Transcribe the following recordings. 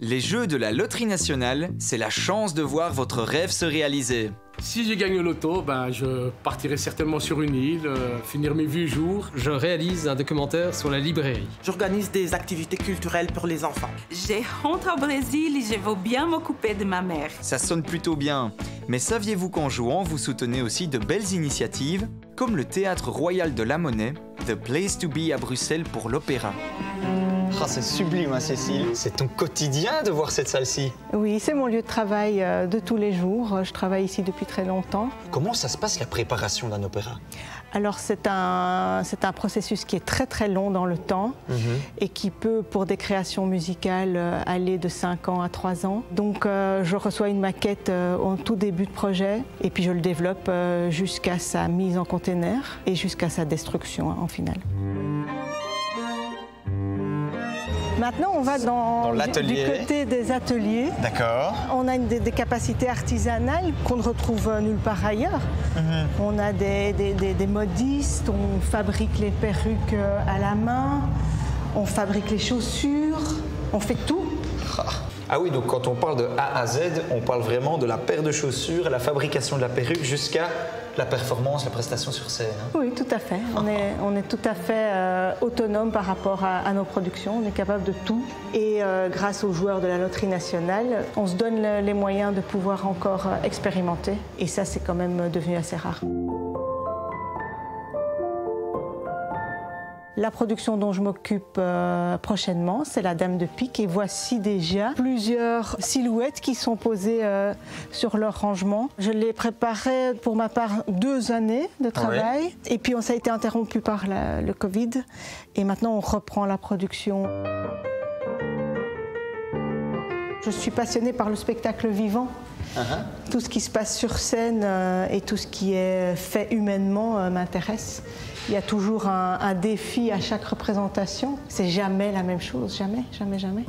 Les jeux de la Loterie Nationale, c'est la chance de voir votre rêve se réaliser. Si je gagne au loto, je partirai certainement sur une île, finir mes vieux jours. Je réalise un documentaire sur la librairie. J'organise des activités culturelles pour les enfants. Je rentre au Brésil et je veux bien m'occuper de ma mère. Ça sonne plutôt bien. Mais saviez-vous qu'en jouant, vous soutenez aussi de belles initiatives, comme le Théâtre Royal de la Monnaie, The Place to Be à Bruxelles pour l'opéra. Oh, c'est sublime, hein, Cécile. C'est ton quotidien de voir cette salle-ci. Oui, c'est mon lieu de travail de tous les jours. Je travaille ici depuis très longtemps. Comment ça se passe, la préparation d'un opéra? Alors, c'est un processus qui est très très long dans le temps et qui peut, pour des créations musicales, aller de 5 ans à 3 ans. Donc, je reçois une maquette au tout début de projet et puis je le développe jusqu'à sa mise en container et jusqu'à sa destruction en finale. Maintenant, on va du côté des ateliers. D'accord. On a des capacités artisanales qu'on ne retrouve nulle part ailleurs. On a des modistes, on fabrique les perruques à la main, on fabrique les chaussures, on fait tout. Ah oui, donc quand on parle de A à Z, on parle vraiment de la paire de chaussures, la fabrication de la perruque jusqu'à la performance, la prestation sur scène. Oui, tout à fait. On est tout à fait autonome par rapport à nos productions. On est capable de tout. Et grâce aux joueurs de la Loterie Nationale, on se donne les moyens de pouvoir encore expérimenter. Et ça, c'est quand même devenu assez rare. La production dont je m'occupe prochainement, c'est la Dame de Pique. Et voici déjà plusieurs silhouettes qui sont posées sur leur rangement. Je l'ai préparé pour ma part 2 années de travail. Oui. Et puis ça a été interrompu par le Covid. Et maintenant, on reprend la production. Je suis passionnée par le spectacle vivant. Tout ce qui se passe sur scène et tout ce qui est fait humainement m'intéresse. Il y a toujours un défi à chaque représentation. C'est jamais la même chose, jamais, jamais, jamais.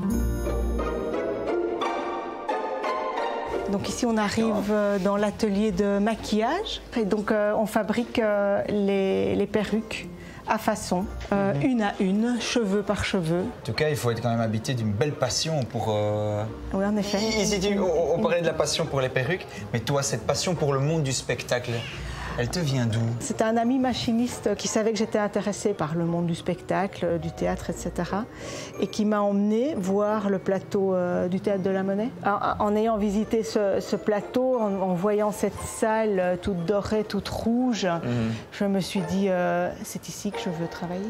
Donc ici, on arrive dans l'atelier de maquillage. Et donc, on fabrique les perruques à façon, une à une, cheveux par cheveux. En tout cas, il faut être quand même habité d'une belle passion pour... Oui, en effet. Ici, on parlait de la passion pour les perruques, mais toi, cette passion pour le monde du spectacle, elle te vient d'où? C'était un ami machiniste qui savait que j'étais intéressée par le monde du spectacle, du théâtre, etc. et qui m'a emmenée voir le plateau du Théâtre de la Monnaie. En ayant visité ce plateau, en voyant cette salle toute dorée, toute rouge, je me suis dit, c'est ici que je veux travailler.